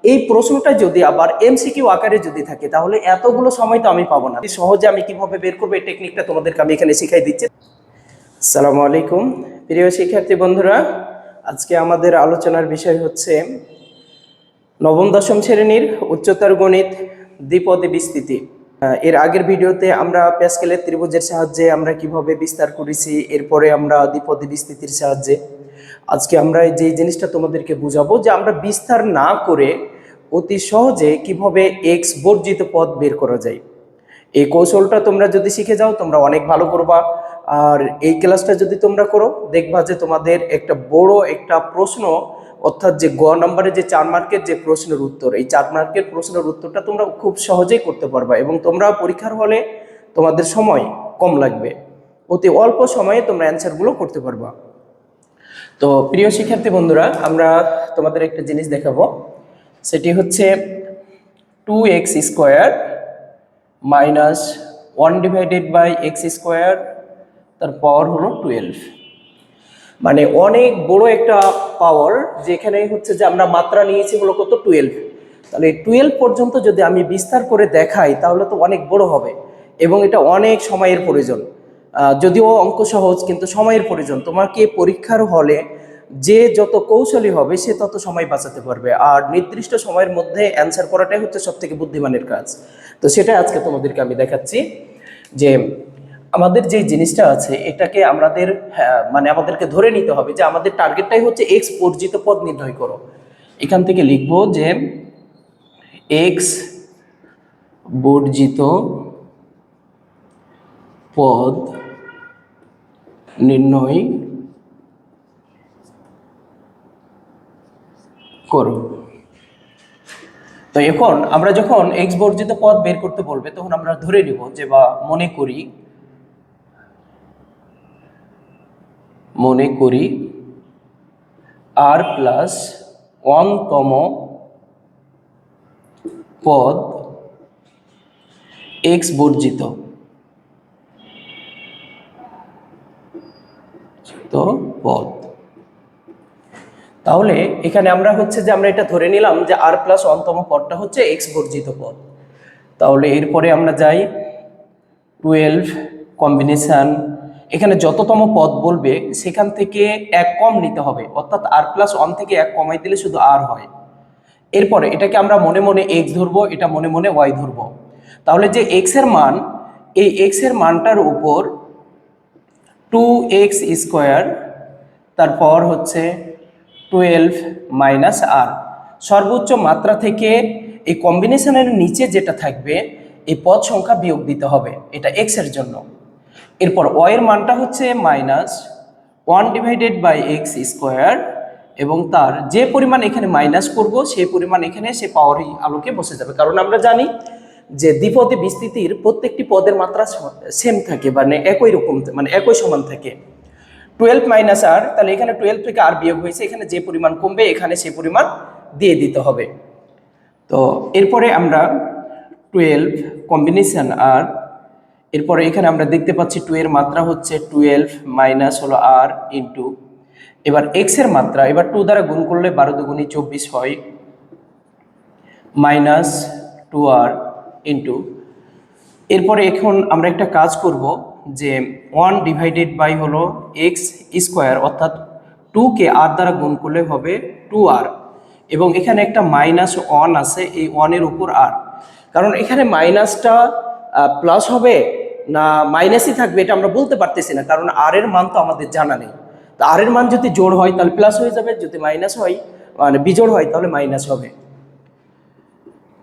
এই প্রশ্নটা যদি আবার এমসিকিউ আকারে যদি থাকে তাহলে এতগুলো সময় তো আমি পাবো না। সহজে আমি কিভাবে বের করবো এই টেকনিকটা তোমাদেরকে আমি এখানে শিখাই দিচ্ছি। আসসালামু আলাইকুম প্রিয় শিক্ষার্থী বন্ধুরা, আজকে আমাদের আলোচনার বিষয় হচ্ছে নবম দশম শ্রেণীর উচ্চতর গণিত দ্বিপদী বিস্তৃতি। এর আগের ভিডিওতে আমরা প্যাসকেলের ত্রিভুজের সাহায্যে আমরা কিভাবে বিস্তার করেছি, এরপরে আমরা দ্বিপদী বিস্তৃতির সাহায্যে আজকে আমরা যে জিনিসটা তোমাদেরকে বুঝাবো যে আমরা বিস্তার না করে অতি সহজে কিভাবে এক্স বর্জিত পদ বের করা যায়। এই কৌশলটা তোমরা যদি শিখে যাও তোমরা অনেক ভালো করবা। আর এই ক্লাসটা যদি তোমরা করো দেখবা যে তোমাদের একটা বড় একটা প্রশ্ন, অর্থাৎ যে গ নম্বরে যে 4 মার্কের যে প্রশ্নের উত্তর, এই 4 মার্কের প্রশ্নের উত্তরটা তোমরা খুব সহজেই করতে পারবা এবং তোমরা পরীক্ষার হলে তোমাদের সময় কম লাগবে, অতি অল্প সময়ে তোমরা অ্যান্সারগুলো করতে পারবা। তো প্রিয় শিক্ষার্থী বন্ধুরা, আমরা তোমাদের একটা জিনিস দেখাবো, সেটি হচ্ছে 2x square minus 1 divided by x square, তার পাওয়ার হলো 12। মানে অনেক বড় একটা পাওয়ার, যেখানে হচ্ছে যে আমরা মাত্রা নিয়েছি হলো কত 12। তাহলে 12 পর্যন্ত যদি আমি বিস্তার করে দেখাই তাহলে তো অনেক বড় হবে এবং এটা অনেক সময়ের প্রয়োজন। যদিও অঙ্ক সহজ কিন্তু সময়ের প্রয়োজন। তোমাকে পরীক্ষার হলে যে যত কৌশলী হবে সে তত সময় বাঁচাতে পারবে, আর নির্দিষ্ট সময়ের মধ্যে অ্যান্সার করাটাই হচ্ছে সব থেকে বুদ্ধিমানের কাজ। তো সেটা আজকে তোমাদেরকে আমি দেখাচ্ছি যে আমাদের যে জিনিসটা আছে এটাকে আমাদের মানে আমাদেরকে ধরে নিতে হবে যে আমাদের টার্গেটটাই হচ্ছে এক্স বর্জিত পদ নির্ণয় করো। এখান থেকে লিখবো যে এক্স বর্জিত পদ নির্ণয় করো। তো এখন আমরা যখন এক্স বর্জিত পদ বের করতে বলবে তখন আমরা ধরে নিব যে বা মনে করি আর প্লাস 1তম পদ এক্স বর্জিত পদ। তাহলে এখানে আমরা হচ্ছে যে আমরা এটা ধরে নিলাম যে আর প্লাস 1তম পদটা হচ্ছে এক্স বর্জিত পদ। তাহলে এরপরে আমরা যাই 12 কম্বিনেশন, এখানে যততম পদ বলবে সেখান থেকে এক কম নিতে হবে, অর্থাৎ আর প্লাস 1 থেকে এক কমাই দিলে শুধু আর হয়। এরপরে এটাকে আমরা মনে মনে এক্স ধরবো, এটা মনে মনে ওয়াই ধরবো। তাহলে যে এক্স এর মান, এই এক্স এর মানটার উপর 2x স্কোয়ার, তারপর হচ্ছে 12 মাইনাস আর, সর্বোচ্চ মাত্রা থেকে এই কম্বিনেশনের নিচে যেটা থাকবে এই পদ সংখ্যা বিয়োগ দিতে হবে, এটা এক্স এর জন্য। এরপর ওয়াই এর মানটা হচ্ছে minus 1 divided by x square, এবং তার যে পরিমাণ এখানে মাইনাস করব সেই পরিমাণ এখানে সে পাওয়ারই আলোকে বসে যাবে, কারণ আমরা জানি যে দ্বিপদী বিস্তৃতির প্রত্যেকটি পদের মাত্রা সেম থাকে, মানে একই রকম, মানে একই সমান থাকে। 12 মাইনাস আর, তাহলে এখানে 12 থেকে আর বিয়োগ হয়েছে, এখানে যে পরিমাণ কমবে এখানে সেই পরিমাণ দিয়ে দিতে হবে। তো এরপরে আমরা 12 কম্বিনেশন আর, এরপরে এখানে আমরা দেখতে পাচ্ছি 2 এর মাত্রা হচ্ছে 12 মাইনাস হলো আর ইন্টু, এবার এক্স এর মাত্রা এবার 2 দ্বারা গুণ করলে 12 দুগুণী 24 হয়, মাইনাস 2r ইন্টু, এরপরে এখন আমরা একটা কাজ করব যে 1 ডিভাইডেড বাই হলো এক্স স্কোয়ার, অর্থাৎ 2কে আর দ্বারা গুণ করলে হবে 2r, এবং এখানে একটা মাইনাস 1 আছে, এই 1 এর উপর আর, কারণ এখানে মাইনাসটা প্লাস হবে না মাইনাসই থাকবে এটা আমরা বলতে পারতেছি না, কারণ আর এর মান তো আমাদের জানা নেই। তো আর এর মান যদি জোড় হয় তাহলে প্লাস হয়ে যাবে, যদি মাইনাস হয় মানে বিজোড় হয় তাহলে মাইনাস হবে।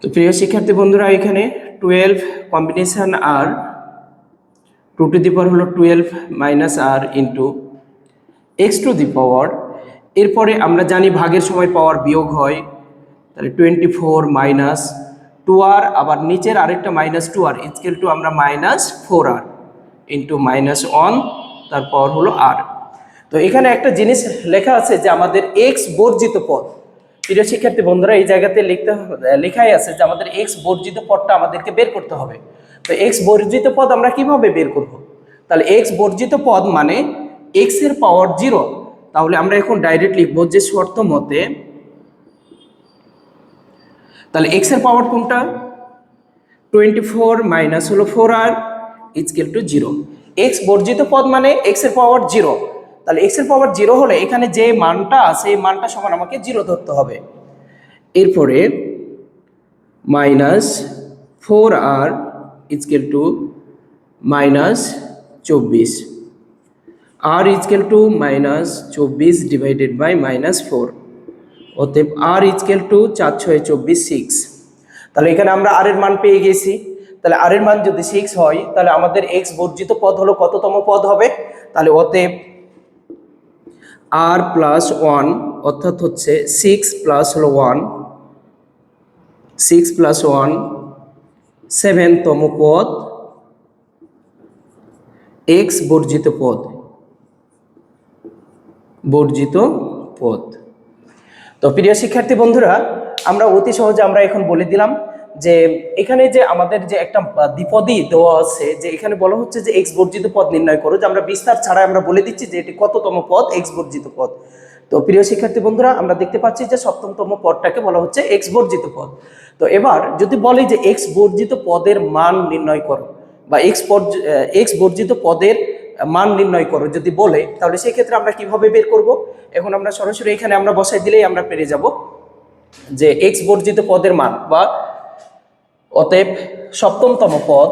তো প্রিয় শিক্ষার্থী বন্ধুরা, এখানে 12 combination R 2 two the power হলো 12 মাইনাস আর into x to the power, এরপরে আমরা জানি ভাগের সময় পাওয়ার বিয়োগ হয়, তাহলে 24 মাইনাস 2r, আবার নিচের আরেকটা মাইনাস 2r ইকুয়াল টু আমরা মাইনাস 4r ইন্টু মাইনাস 1, তারপর হলো আর। তো এখানে একটা জিনিস লেখা আছে যে আমাদের এক্স বর্জিত পদ। প্রিয় শিক্ষার্থী বন্ধুরা, এই জায়গাতে লেখাই আছে যে আমাদের এক্স বর্জিত পদটা আমাদেরকে বের করতে হবে। তো এক্স বর্জিত পদ আমরা কিভাবে বের করব? তাহলে এক্স বর্জিত পদ মানে এক্স এর পাওয়ার 0। তাহলে আমরা এখন ডাইরেক্ট লিখব যে শর্ত মতে তাহলে এক্স এর পাওয়ার কোনটা? 24 মাইনাস হলো 4r ইকুয়াল টু 0। এক্স বর্জিত পদ মানে এক্স এর পাওয়ার 0। তাহলে এক্স এর পাওয়ার 0 হলে এখানে যে মানটা আছে এই মানটা সমান আমাকে 0 ধরতে হবে। এরপরে minus 4r equal to minus 24, r equal to minus 24 divided by minus 4, অতএব r ইকুয়াল টু 4 6 24 6। তাহলে এখানে আমরা r এর মান পেয়ে গেছি। তাহলে r এর মান যদি 6 হয় তাহলে আমাদের x বর্জিত পদ হলো কততম পদ হবে? তাহলে অতএব r প্লাস 1 অর্থাৎ হচ্ছে 6 প্লাস হলো 1, 6 প্লাস 1 7তম পদ x বর্জিত পদ, বর্জিত পদ। তো প্রিয় শিক্ষার্থী বন্ধুরা, আমরা অতি সহজে আমরা এখন বলে দিলাম যে এখানে যে আমাদের যে একটা দ্বিপদী দেওয়া আছে, যে এখানে বলা হচ্ছে যে এক্স বর্জিত পদ নির্ণয় করো, যে আমরা বিস্তার ছাড়া আমরা বলে দিচ্ছি যে এটি কততম পদ, এক্স বর্জিত পদ। তো প্রিয় শিক্ষার্থী বন্ধুরা, আমরা দেখতে পাচ্ছি যে সপ্তমতম পদটাকে বলা হচ্ছে এক্স বর্জিত পদ। তো এবার যদি বলি যে এক্স বর্জিত পদের মান নির্ণয় করো বা এক্স বর্জিত পদের মান নির্ণয় করো যদি বলে, তাহলে সেই ক্ষেত্রে আমরা কিভাবে বের করব? এখন আমরা সরাসরি এখানে আমরা বসাই দিলেই আমরা পেরে যাব যে এক্স বর্জিত পদের মান, বা অতএব সপ্তমতম পদ,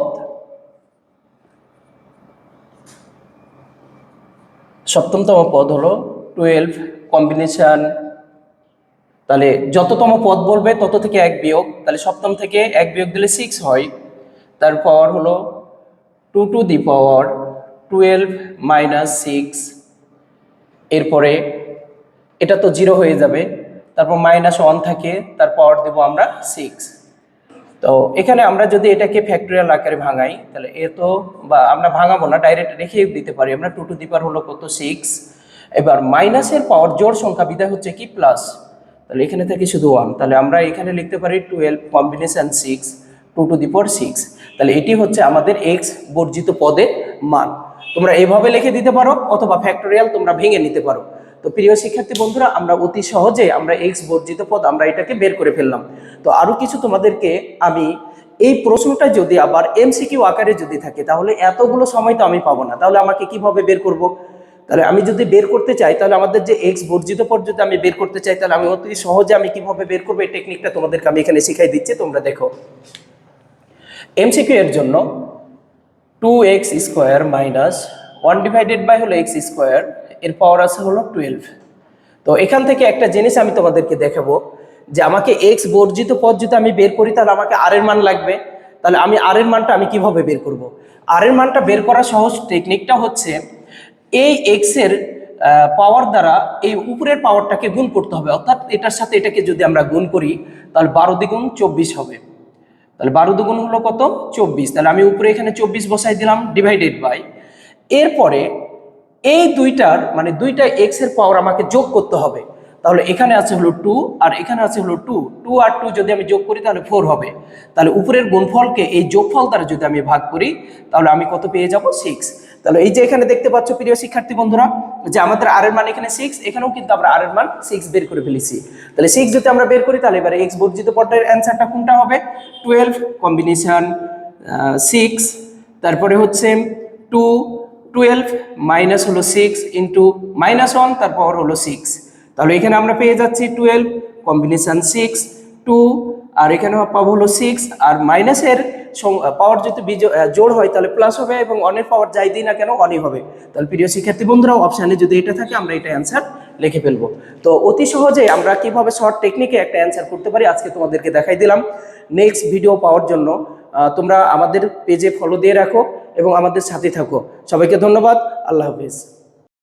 সপ্তমতম পদ হলো 12 কম্বিনেশন। তাহলে যততম পদ বলবে তত থেকে 1 বিয়োগ, তাহলে সপ্তম থেকে 1 বিয়োগ দিলে 6 হয়। তার পাওয়ার হলো 2 টু দি পাওয়ার 12 মাইনাস 6। এরপরে এটা তো 0 হয়ে যাবে, তারপর মাইনাস 1 থাকে, তার পাওয়ার দেব আমরা 6। তো এখানে আমরা যদি এটাকে ফ্যাক্টরিয়াল আকারে ভাঙাই, তাহলে এ তো, বা আমরা ভাঙাবো না, ডাইরেক্ট রেখে দিতে পারি আমরা। 2 টু দি পাওয়ার হলো কত? 6। এবার মাইনাসের পাওয়ার জোড় সংখ্যা বিধায় হচ্ছে কি প্লাস, তাহলে এখানে থেকে শুধু 1, তাহলে আমরা এখানে লিখতে পারি 12 কম্বিনেশন 6 2 টু দি পাওয়ার 6। তাহলে এটি হচ্ছে আমাদের এক্স বর্জিত পদের মান। তোমরা এভাবে লিখে দিতে পারো অথবা ফ্যাক্টরিয়াল তোমরা ভেঙে নিতে পারো। তো প্রিয় শিক্ষার্থী বন্ধুরা, আমরা অতি সহজে আমরা এক্স বর্জিত পদ আমরা এটাকে বের করে ফেললাম। তো আরো কিছু তোমাদেরকে আমি, এই প্রশ্নটা যদি আবার এমসিকিউ আকারে যদি থাকে তাহলে এতগুলো সময় তো আমি পাবো না, তাহলে আমাকে কিভাবে বের করব? তাহলে আমি যদি বের করতে চাই, তাহলে আমাদের যে এক্স বর্জিত পদ যদি আমি বের করতে চাই, তাহলে আমি অতি সহজে আমি কিভাবে বের করবো এই টেকনিকটা তোমাদেরকে আমি এখানে শিখাই দিচ্ছি, তোমরা দেখো। এমসিকিউ এর জন্য 2x square minus 1 divided by হলো x স্কোয়ার, এর পাওয়ার আছে হলো 12। তো এখান থেকে একটা জিনিস আমি তোমাদেরকে দেখাবো যে আমাকে এক্স বর্জিত পদ যদি আমি বের করি তাহলে আমাকে আর এর মান লাগবে। তাহলে আমি আর এর মানটা আমি কিভাবে বের করব? আর এর মানটা বের করার সহজ টেকনিকটা হচ্ছে এই এক্স এর পাওয়ার দ্বারা এই উপরের পাওয়ারটাকে গুণ করতে হবে, অর্থাৎ এটার সাথে এটাকে যদি আমরা গুণ করি তাহলে 12 দ্বিগুণ 24 হবে। তাহলে 12 দুগুণ হলো কত? 24। তাহলে আমি উপরে এখানে 24 বসাই দিলাম, ডিভাইডেড বাই, এরপরে এই দুইটার মানে দুইটা এক্স এর পাওয়ার আমাকে যোগ করতে হবে। তাহলে এখানে আছে হলো 2 আর এখানে আছে হলো 2, 2 আর 2 যদি আমি যোগ করি তাহলে 4 হবে। তাহলে উপরের গুণফলকে এই যোগফল দ্বারা যদি আমি ভাগ করি তাহলে আমি কত পেয়ে যাব? 6। তাহলে এই যে এখানে দেখতে পাচ্ছ প্রিয় শিক্ষার্থী বন্ধুরা যে আমাদের আর এর মান এখানে 6, এখানেও কিন্তু আমরা আর এর মান 6 বের করে ফেলেছি। তাহলে 6 যদি আমরা বের করি তাহলে এবারে এক্স বর্জিত পদের অ্যান্সারটা কোনটা হবে? 12 কম্বিনেশন 6, তারপরে হচ্ছে 2, 12 মাইনাস হলো 6 ইন্টু মাইনাস 1, তার পাওয়ার হলো 6। তাহলে এখানে আমরা পেয়ে যাচ্ছি 12 কম্বিনেশন 6 2, আর এখানে পাবো হলো 6, আর মাইনাসের পাওয়ার যদি জোড় হয় তাহলে প্লাস হবে, এবং অনের পাওয়ার যাই দিই না কেন অনই হবে। তাহলে প্রিয় শিক্ষার্থী বন্ধুরা, অপশানে যদি এটা থাকে আমরা এটা অ্যান্সার লিখে ফেলবো। তো অতি সহজে আমরা কিভাবে শর্ট টেকনিকে একটা অ্যান্সার করতে পারি আজকে তোমাদেরকে দেখাই দিলাম। নেক্সট ভিডিও পাওয়ার জন্য তোমরা আমাদের পেজে ফলো দিয়ে রাখো এবং আমাদের সাথে থাকো। সবাইকে ধন্যবাদ। আল্লাহ হাফিজ।